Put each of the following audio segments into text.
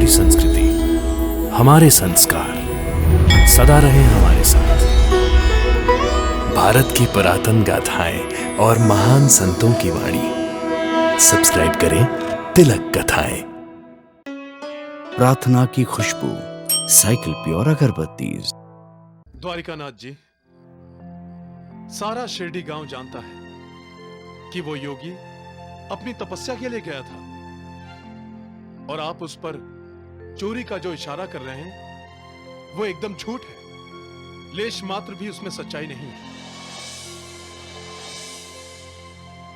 हमारी संस्कृति, हमारे संस्कार सदा रहे हमारे साथ। भारत की पुरातन गाथाएं और महान संतों की वाणी। सब्सक्राइब करें तिलक कथाएं। प्रार्थना की खुशबू, साइकिल प्योर अगरबत्ती। द्वारिकानाथ जी, सारा शिरडी गांव जानता है कि वो योगी अपनी तपस्या के लिए गया था और आप उस पर चोरी का जो इशारा कर रहे हैं वो एकदम झूठ है। लेश मात्र भी उसमें सच्चाई नहीं है।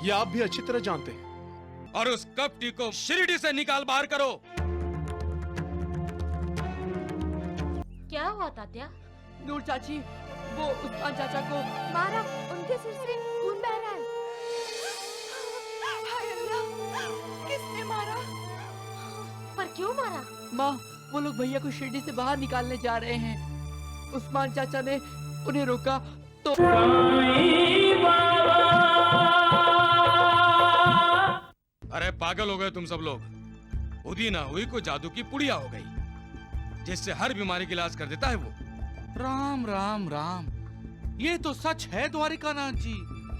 ये आप भी अच्छी तरह जानते हैं। और उस कपटी को शिरडी से निकाल बाहर करो। क्या हुआ तात्या? नूर चाची, वो उस्मान चाचा को मारा, उनके सिर से खून बह रहा है। हाय अल्लाह, किसने मारा? पर क्यों मारा? माँ, वो लोग भैया को शिरडी से बाहर निकालने जा रहे हैं। उस्मान चाचा ने उन्हें रोका तो अरे पागल हो गए तुम सब लोग। उदी ना हुई कोई जादू की पुड़िया हो गई जिससे हर बीमारी का इलाज कर देता है वो। राम राम राम, ये तो सच है द्वारिकानाथ जी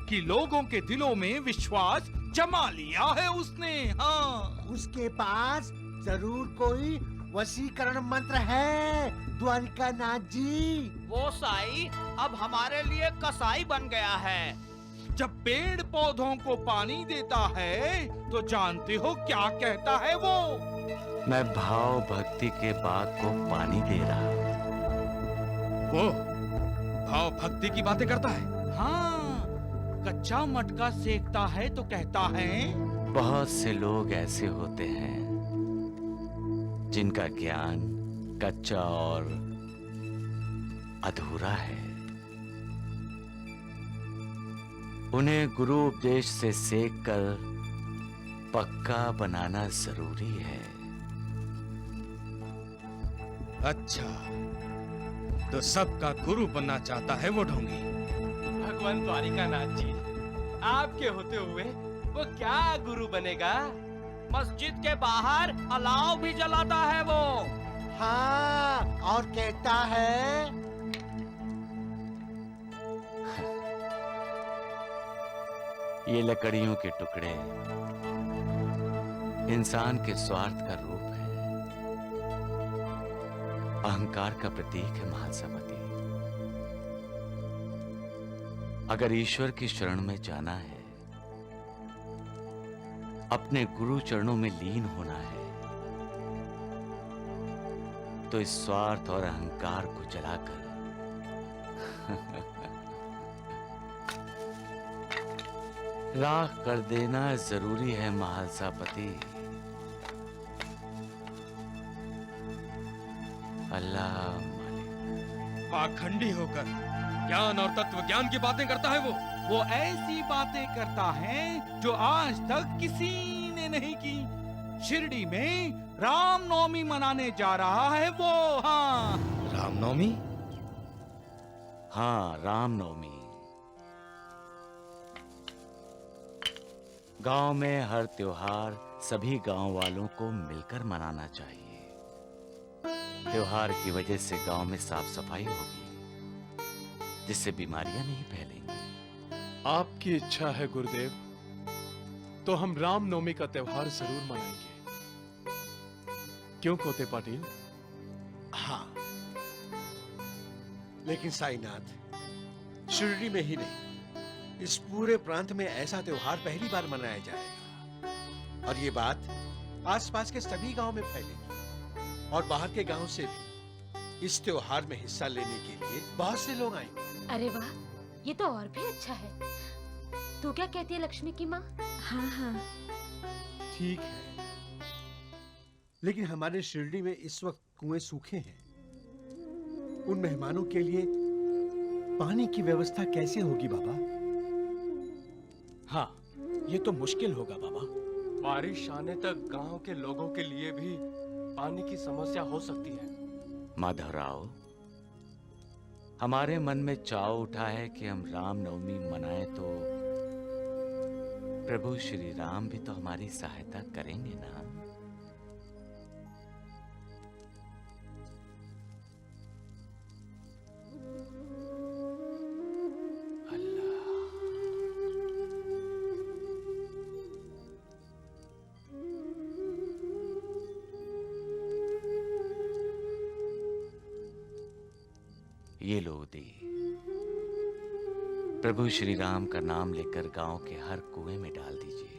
कि लोगों के दिलों में विश्वास जमा लिया है उसने। हाँ, उसके पास जरूर कोई वशीकरण मंत्र है द्वारिकानाथ जी। वो साई अब हमारे लिए कसाई बन गया है। जब पेड़ पौधों को पानी देता है तो जानते हो क्या कहता है वो? मैं भाव भक्ति के बाग को पानी दे रहा। वो भाव भक्ति की बातें करता है। हाँ, कच्चा मटका सेकता है तो कहता है बहुत से लोग ऐसे होते हैं जिनका ज्ञान कच्चा और अधूरा है। उन्हें गुरु उपदेश से सेक कर पक्का बनाना जरूरी है। अच्छा, तो सबका गुरु बनना चाहता है वो ढोंगी। भगवान द्वारिकानाथ जी, आपके होते हुए वो क्या गुरु बनेगा? मस्जिद के बाहर अलाव भी जलाता है वो। हाँ, और कहता है ये लकड़ियों के टुकड़े इंसान के स्वार्थ का रूप है, अहंकार का प्रतीक है। महासमति, अगर ईश्वर की शरण में जाना है, अपने गुरु चरणों में लीन होना है, तो इस स्वार्थ और अहंकार को जलाकर राख कर देना जरूरी है। महासापति, अल्लाह मालिक। पाखंडी होकर ज्ञान और तत्व ज्ञान की बातें करता है वो ऐसी बातें करता है जो आज तक किसी ने नहीं की। शिरडी में रामनवमी मनाने जा रहा है वो। हाँ, रामनवमी? हाँ, रामनवमी। गांव में हर त्योहार सभी गांव वालों को मिलकर मनाना चाहिए। त्योहार की वजह से गांव में साफ सफाई होगी, जिससे बीमारियां नहीं फैलेंगी। आपकी इच्छा है गुरुदेव, तो हम रामनवमी का त्योहार जरूर मनाएंगे। क्यों कोते पाटिल? हाँ, लेकिन साईनाथ, शिरडी में ही नहीं, इस पूरे प्रांत में ऐसा त्योहार पहली बार मनाया जाएगा। और ये बात आसपास के सभी गांव में फैलेगी और बाहर के गांव से भी इस त्योहार में हिस्सा लेने के लिए बहुत से लोग आएंगे। अरे वाह, ये तो और भी अच्छा है। तू क्या कहती है लक्ष्मी की माँ? हाँ हाँ, ठीक है, लेकिन हमारे शिरडी में इस वक्त कुएं सूखे हैं। उन मेहमानों के लिए पानी की व्यवस्था कैसे होगी बाबा? हाँ, ये तो मुश्किल होगा बाबा। बारिश आने तक गांव के लोगों के लिए भी पानी की समस्या हो सकती है। माधवराव, हमारे मन में चाव उठा है कि हम रामनवमी मनाएं, तो प्रभु श्री राम भी तो हमारी सहायता करेंगे ना। ये लो उदी, प्रभु श्री राम का नाम लेकर गांव के हर कुएं में डाल दीजिए।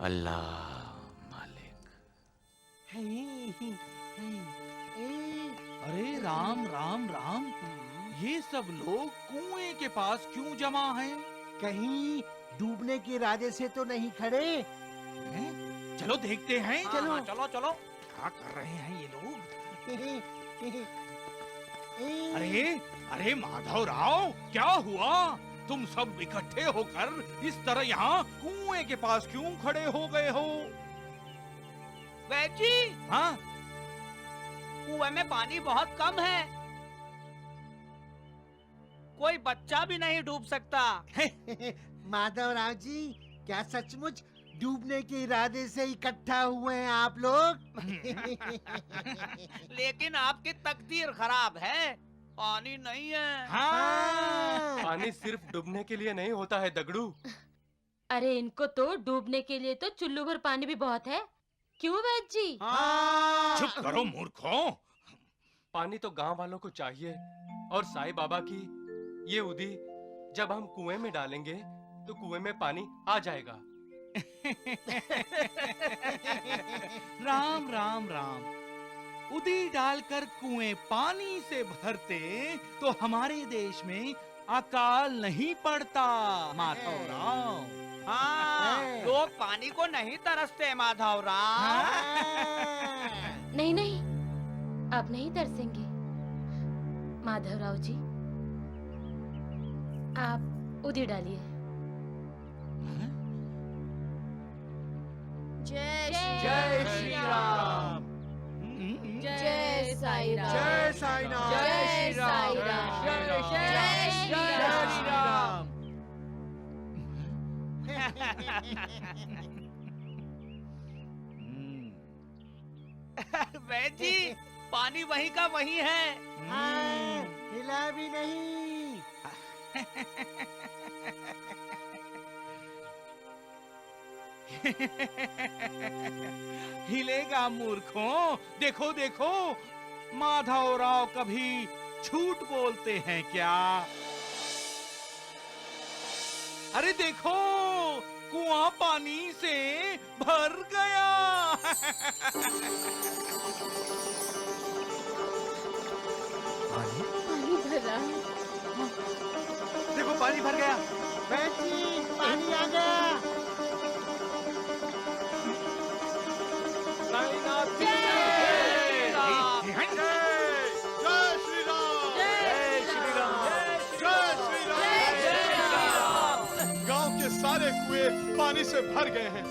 अल्लाह मालिक। अरे राम राम राम, ये सब लोग कुएं के पास क्यों जमा हैं? कहीं डूबने के इरादे से तो नहीं खड़े? हैं? चलो देखते हैं। चलो। चलो चलो, क्या कर रहे हैं ये लोग? अरे अरे माधव राव, क्या हुआ? तुम सब इकट्ठे होकर इस तरह यहाँ कुएं के पास क्यों खड़े हो गए हो? वैद जी, हाँ, कुएं में पानी बहुत कम है, कोई बच्चा भी नहीं डूब सकता। माधवराव जी, क्या सचमुच डूबने के इरादे से इकट्ठा हुए हैं आप लोग? लेकिन आपकी तकदीर खराब है, पानी नहीं है। हाँ। पानी सिर्फ डूबने के लिए नहीं होता है दगड़ू। अरे इनको तो डूबने के लिए तो चुल्लू भर पानी भी बहुत है, क्यों वैद जी? चुप करो मूर्खों। पानी तो गांव वालों को चाहिए, और साईं बाबा की ये उदी जब हम कुएं में डालेंगे तो कुएं में पानी आ जाएगा। राम राम राम, उदी डालकर कुएं पानी से भरते तो हमारे देश में अकाल नहीं पड़ता माधव राव। हाँ, लोग पानी को नहीं तरसते माधव राव। नहीं नहीं, अब नहीं तरसेंगे। माधवराव जी, आप उदी डालिए। जय श्री राम। जय साईं राम। जय साईं राम। जय साईं राम। जय श्री राम। वैद जी, पानी वही का वही है। हाँ, हिला भी नहीं। हिलेगा मूर्खों। देखो देखो, माधव राव कभी झूठ बोलते हैं क्या? अरे देखो, कुआं पानी से भर गया। पानी भरा। देखो पानी भर गया। वैद जी, पानी आ गया। गांव के सारे कुएं पानी से भर गए हैं।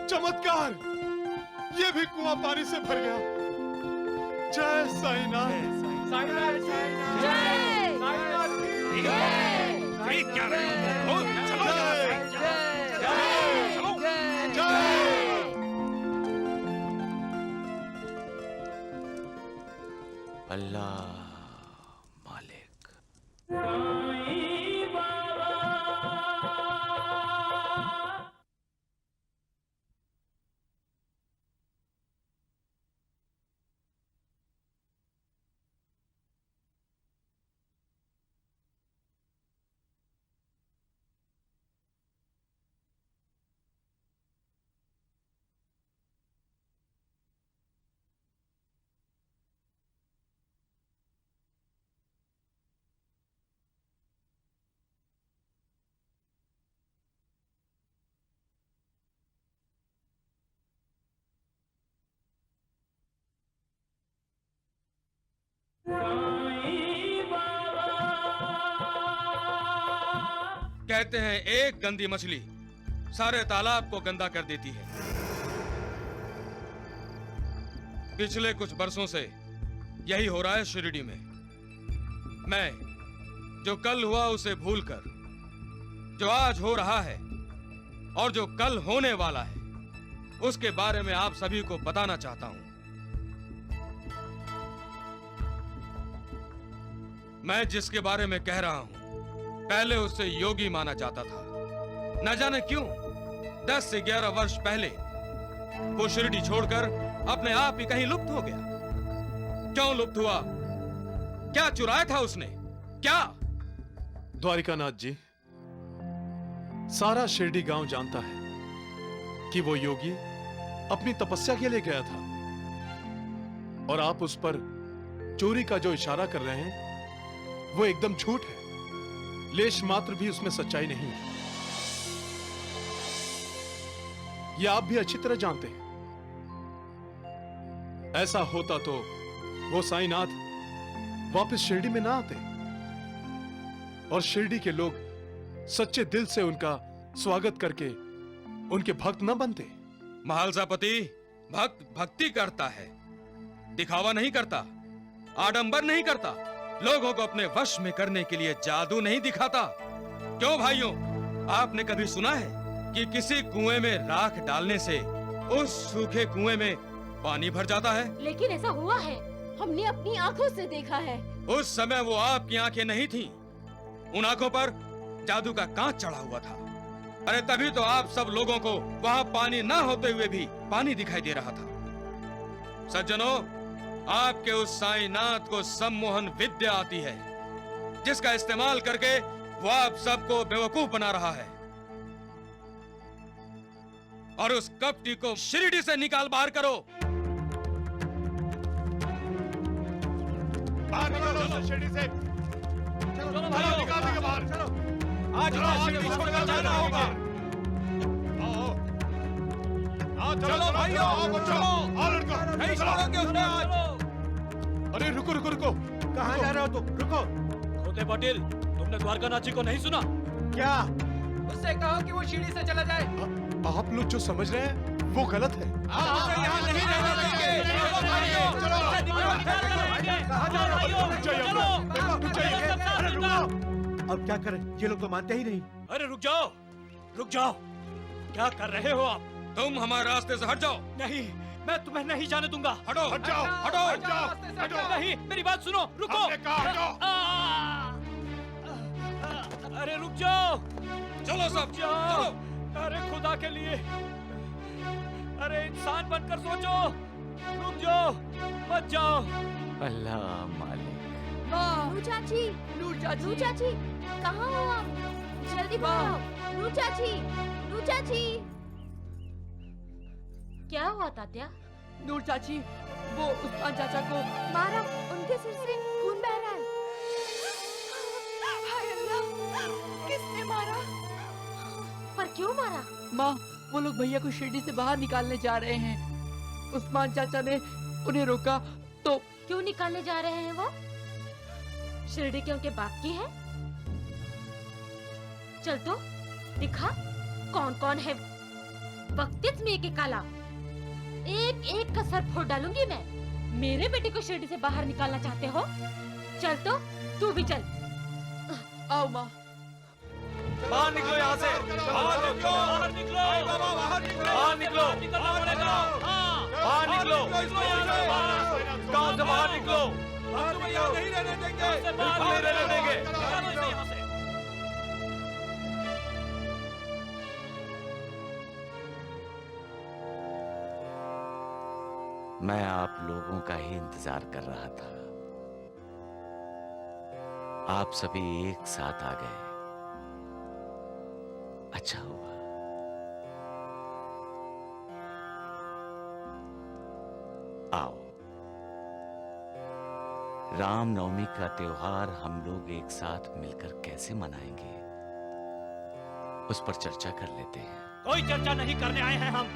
चमत्कार, ये भी कुआं पानी से भर गया। जय साईनाथ। क्या रहे हो? चलो अल्लाह मालिक। कहते हैं एक गंदी मछली सारे तालाब को गंदा कर देती है। पिछले कुछ बरसों से यही हो रहा है शिरडी में। मैं जो कल हुआ उसे भूलकर जो आज हो रहा है और जो कल होने वाला है उसके बारे में आप सभी को बताना चाहता हूं। मैं जिसके बारे में कह रहा हूं, पहले उसे योगी माना जाता था। न जाने क्यों 10 से 11 वर्ष पहले वो शिरडी छोड़कर अपने आप ही कहीं लुप्त हो गया। क्यों लुप्त हुआ? क्या चुराया था उसने? क्या? द्वारिकानाथ जी, सारा शिरडी गांव जानता है कि वो योगी अपनी तपस्या के लिए गया था, और आप उस पर चोरी का जो इशारा कर रहे हैं वो एकदम झूठ है। लेश मात्र भी उसमें सच्चाई नहीं है। ये आप भी अच्छी तरह जानते हैं। ऐसा होता तो वो साईनाथ वापस शिरडी में ना आते, और शिरडी के लोग सच्चे दिल से उनका स्वागत करके उनके भक्त न बनते। महालसापति भक्त भक्ति करता है, दिखावा नहीं करता, आडंबर नहीं करता, लोगों को अपने वश में करने के लिए जादू नहीं दिखाता। क्यों भाइयों, आपने कभी सुना है कि किसी कुएं में राख डालने से उस सूखे कुएं में पानी भर जाता है? लेकिन ऐसा हुआ है, हमने अपनी आंखों से देखा है। उस समय वो आपकी आंखें नहीं थीं, उन आंखों पर जादू का कांच चढ़ा हुआ था। अरे तभी तो आप सब लोगों को वहां पानी ना होते हुए भी पानी दिखाई दे रहा था। सज्जनों, आपके उस साईनाथ को सम्मोहन विद्या आती है, जिसका इस्तेमाल करके वो आप सबको बेवकूफ बना रहा है, और उस कपटी को शिरडी से निकाल बाहर करो। बाहर निकालो शिरडी से। चलो निकाल देंगे बाहर। चलो आज शिरडी छोड़कर जाना होगा। आओ चलो भाइयों, चलो आओ लड़को, नहीं छोड़ोगे उसे आज। अरे रुको रुको रुको, कहाँ जा रहे हो तुम? रुको। खोते पाटिल, तुमने द्वारकानाथ जी को नहीं सुना क्या? उससे कहो कि वो शिरडी से चला जाए। आप लोग जो समझ रहे हैं वो गलत है। यहाँ नहीं रहने देंगे। चलो भाइयों, चलो अब क्या करें? ये लोग तो मानते ही नहीं। अरे रुक जाओ, रुक जाओ, क्या कर रहे हो आप? तुम हमारे रास्ते से हट जाओ। नहीं, मैं तुम्हें नहीं जाने दूंगा। हटो, हट जाओ, हटो, हट जाओ, हटो। नहीं, मेरी बात सुनो, रुको। हमने कहा हटो। अरे रुक जाओ, चलो सब जाओ। अरे खुदा के लिए, अरे इंसान बनकर सोचो। रुक जाओ, मत जाओ। अल्लाह मालिक। नूर चाची, नूर चाची, नूर चाची, कहाँ हो आप? जल्दी बाहर आओ। नूर चाची, नूर चाची। क्या हुआ तात्या? नूर चाची, वो उस्मान चाचा को मारा, उनके सिर से खून बह रहा है। हाय अल्लाह, किसने मारा? पर क्यों मारा? माँ, वो लोग भैया को शिरडी से बाहर निकालने जा रहे हैं। उस्मान चाचा ने उन्हें रोका तो। क्यों निकालने जा रहे हैं वो? शिरडी के उनके बाप की है? चल तो दिखा कौन कौन है। वक्तित में एक काला, एक एक का सर फोड़ डालूंगी मैं। मेरे बेटे को शिरडी से बाहर निकालना चाहते हो? चल तो तू भी चल। आओ माँ। बाहर निकलो यहाँ से, बाहर निकलो, बाहर निकलो, बाहर निकलो, बाहर निकलो, गाँव से बाहर निकलो। नहीं रहने देंगे, बिल्कुल नहीं रहने देंगे। मैं आप लोगों का ही इंतजार कर रहा था। आप सभी एक साथ आ गए, अच्छा हुआ। आओ, रामनवमी का त्योहार हम लोग एक साथ मिलकर कैसे मनाएंगे, उस पर चर्चा कर लेते हैं। कोई चर्चा नहीं करने आए हैं हम।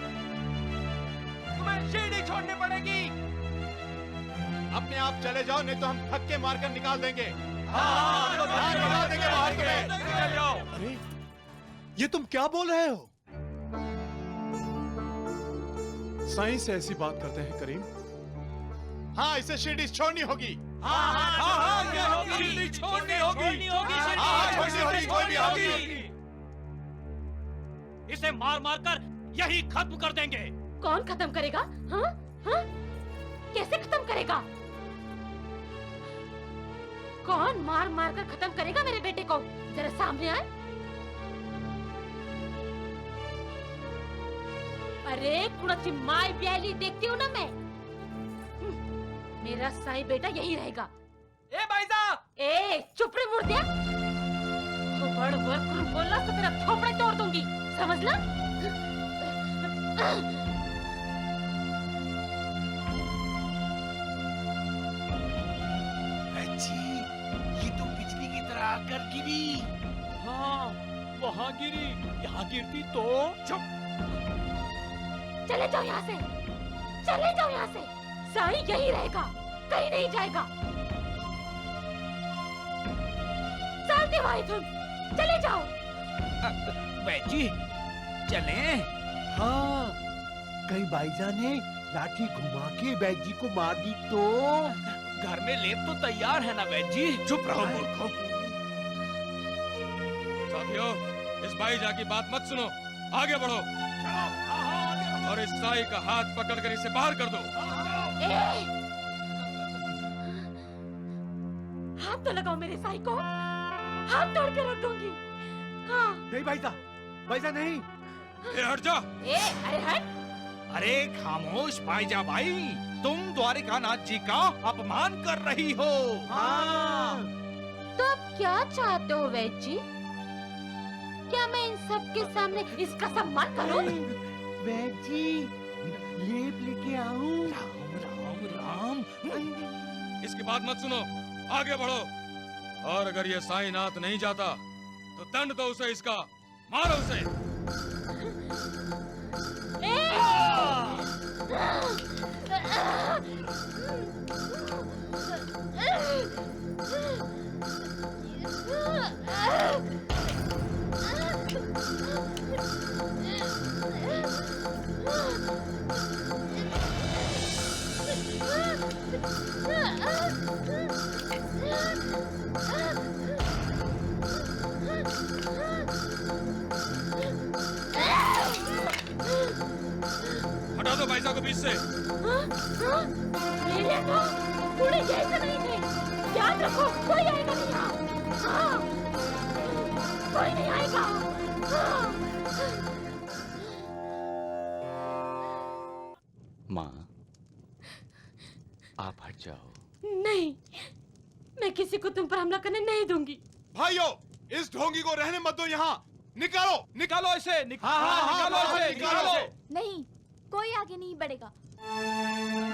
तुम्हें शिरडी छोड़नी पड़ेगी। अपने आप चले जाओ, नहीं तो हम धक्के मारकर निकाल देंगे। निकाल देंगे बाहर तुम्हें। अरे ये तुम क्या बोल रहे हो? साईं से ऐसी बात करते हैं करीम? हाँ, इसे शिरडी छोड़नी होगी। शिरडी छोड़नी होगी। इसे मार मार कर यही खत्म कर देंगे। कौन खत्म करेगा? हाँ हाँ, कैसे खत्म करेगा? कौन मार मार कर खत्म करेगा मेरे बेटे को? जरा सामने आए। अरे कुड़ची माई ब्याली देखती हूँ ना मैं। मेरा साई बेटा यही रहेगा। ए भाई साहब! ए चुप रे मुर्दिया। थोपड़ वर्क बोला तो तेरा थोपड़े तोड़ दूंगी, समझला? ये तो बिजली की तरह आकर गिरी। हाँ, वहाँ गिरी, यहाँ गिरती तो चुप। चले जाओ यहाँ से, चले जाओ यहाँ से। साई यही रहेगा, कहीं नहीं जाएगा। चलते भाई तुम, चले जाओ। बैजी, चले। हाँ, कहीं भाईजान ने लाठी घुमा के बैजी को मार दी तो? घर में लेप तो तैयार है ना बैजी? चुप रहो मूर्खों। साथियों, इस भाईजा की बात मत सुनो, आगे बढ़ो और इस साई का हाथ पकड़कर इसे बाहर कर दो। हाथ तो लगाओ मेरे साई को, हाथ तोड़ के रख दूंगी। हाँ। नहीं भाईजा नहीं। हट जा। अरे हट। अरे खामोश भाईजा भाई, तुम द्वारिकानाथ जी का अपमान कर रही हो। हाँ। तो अब क्या चाहते हो वैद जी? क्या मैं इन सब के सामने इसका सम्मान करूं? वैद जी, लेप लेके आऊं? राम। इसकी बात मत सुनो, आगे बढ़ो। और अगर ये साईनाथ नहीं जाता तो दंड दो उसे इसका, मारो उसे। हटा दो भाईसा को बीच से। मेरे तो पूरे जैसे नहीं थे। याद रखो, कोई आएगा नहीं यहाँ। हाँ, कोई नहीं आएगा। हाँ। माँ, आप हट जाओ। नहीं, मैं किसी को तुम पर हमला करने नहीं दूंगी। भाइयों, इस ढोंगी को रहने मत दो यहाँ। निकालो, निकालो इसे, निकालो इसे, निकालो। नहीं, कोई आगे नहीं बढ़ेगा।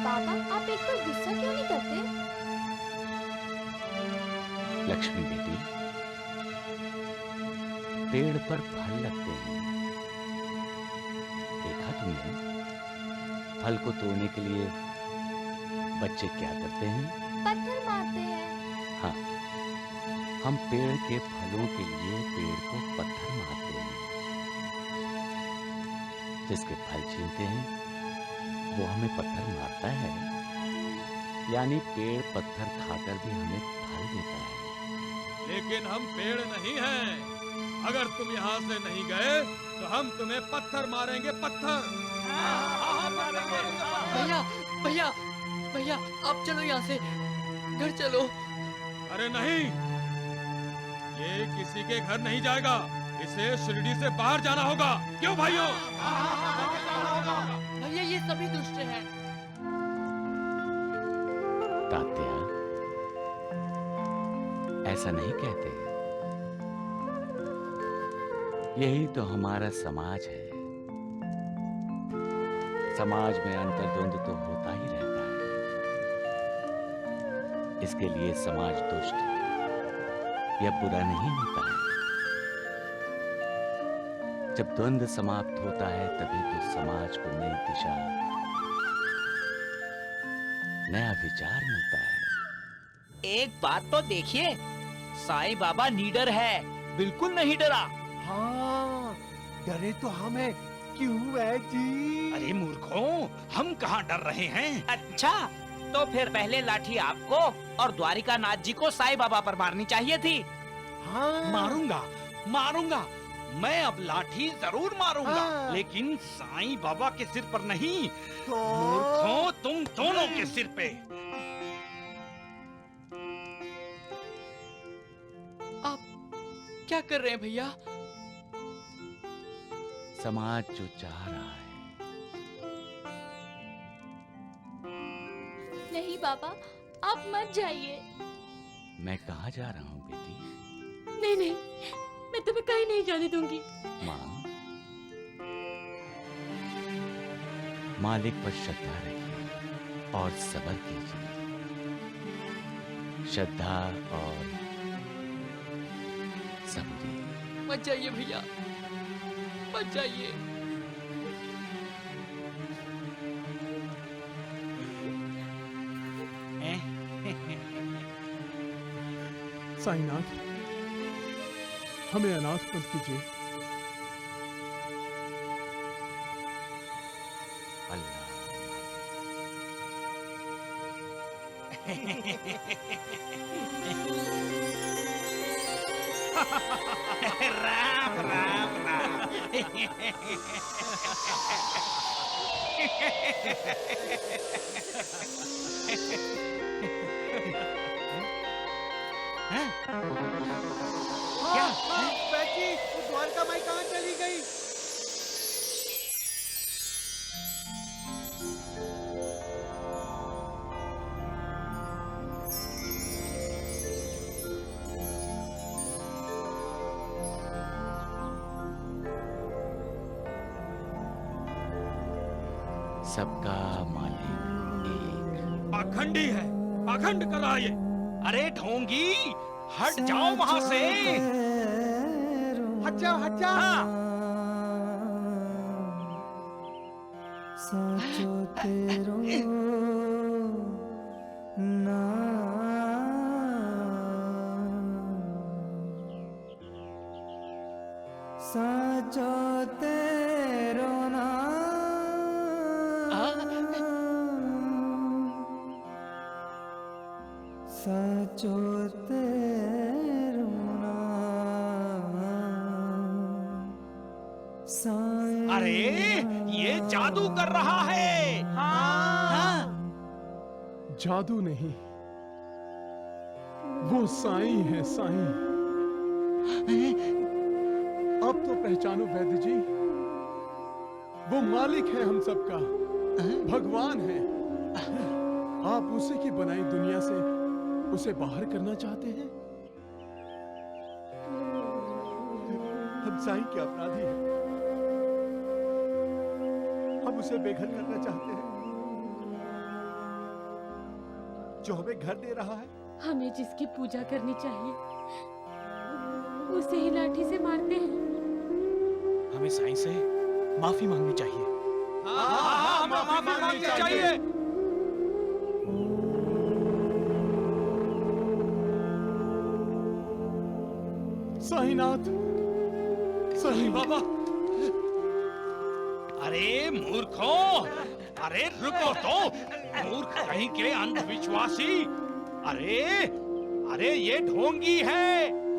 बाबा, आप एक बार गुस्सा क्यों नहीं करते? लक्ष्मी बेटी, पेड़ पर फल लगते हैं, देखा तुमने? फल को तोड़ने के लिए बच्चे क्या करते हैं? पत्थर मारते हैं। हाँ, हम पेड़ के फलों के लिए पेड़ को पत्थर मारते हैं। जिसके फल छीनते हैं वो हमें पत्थर मारता है, यानी पेड़ पत्थर खाकर भी हमें फल देता है। लेकिन हम पेड़ नहीं हैं। अगर तुम यहाँ से नहीं गए तो हम तुम्हें पत्थर मारेंगे, पत्थर। भैया भैया भैया, आप चलो यहाँ से, घर चलो। अरे नहीं, ये किसी के घर नहीं जाएगा। इसे शिरडी से बाहर जाना होगा। क्यों भाइयों? भैया, ये सभी दुष्ट हैं। तात्या, ऐसा नहीं कहते। यही तो हमारा समाज है। समाज में अंतर्द्वंद तो होता ही रहता है। इसके लिए समाज दुष्ट या बुरा नहीं होता है। जब द्वंद्व समाप्त होता है तभी तो समाज को नई दिशा, नया विचार मिलता है। एक बात तो देखिए, साईं बाबा नीडर है, बिल्कुल नहीं डरा। हाँ, डरे तो हम हैं। क्यों है जी? अरे मूर्खों, हम कहाँ डर रहे हैं? अच्छा, तो फिर पहले लाठी आपको और द्वारिकानाथ जी को साईं बाबा पर मारनी चाहिए थी। हाँ। मारूंगा, मारूंगा। मैं अब लाठी जरूर मारूंगा, हाँ। लेकिन साईं बाबा के सिर पर नहीं। तो मूर्खों, तुम दोनों के सिर पे। क्या कर रहे हैं भैया? समाज जो चाह रहा है। नहीं बाबा, आप मत जाइए। मैं कहाँ जा रहा हूँ बेटी? नहीं नहीं, मैं तुम्हें कहीं नहीं जाने दूंगी। माँ, मालिक पर श्रद्धा रखिए और सब्र कीजिए। श्रद्धा और सब्र। मत जाइए भैया, मत जाइए। साईनाथ, हमें अनाथ मत कीजिए। राम राम राम। क्या? बैठी, वो द्वारका माई कहाँ चली गई? सबका मालिक एक। पाखंडी है, पाखंड कर रहा है ये। अरे ढोंगी, हट जाओ वहां से। हट जाओ, हट जाओ। साचो तेरो साचो तेरो साचो तेरो अरे ये जादू कर रहा है। हाँ। जादू नहीं, वो साईं है, साईं। अब तो पहचानो वैद्य जी, वो मालिक है हम सबका, भगवान है। आप उसी की बनाई दुनिया से उसे बाहर करना चाहते हैं? हम साईं के अपराधी हैं, हम उसे बेघर करना चाहते हैं जो हमें घर दे रहा है। हमें जिसकी पूजा करनी चाहिए उसे ही लाठी से मारते हैं। हमें साईं से माफी मांगनी चाहिए। हाँ, हमें माफी मांगनी चाहिए। साईनाथ, साईं बाबा। अरे मूर्खों, अरे रुको तो, मूर्ख कहीं के अंधविश्वासी। अरे अरे ये ढोंगी है,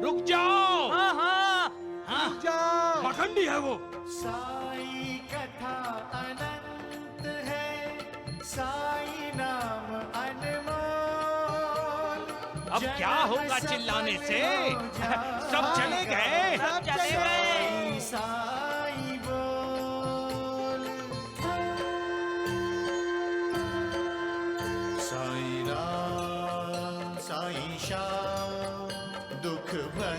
रुक जाओ। हाँ हाँ, रुक जाओ। पाखंडी है वो। साई कथा अनंत है, साई नाम अनमोल। अब क्या होगा चिल्लाने से? सब चले गए, सब चले गए। साई बोल। साई राम, साई श्याम, दुख भर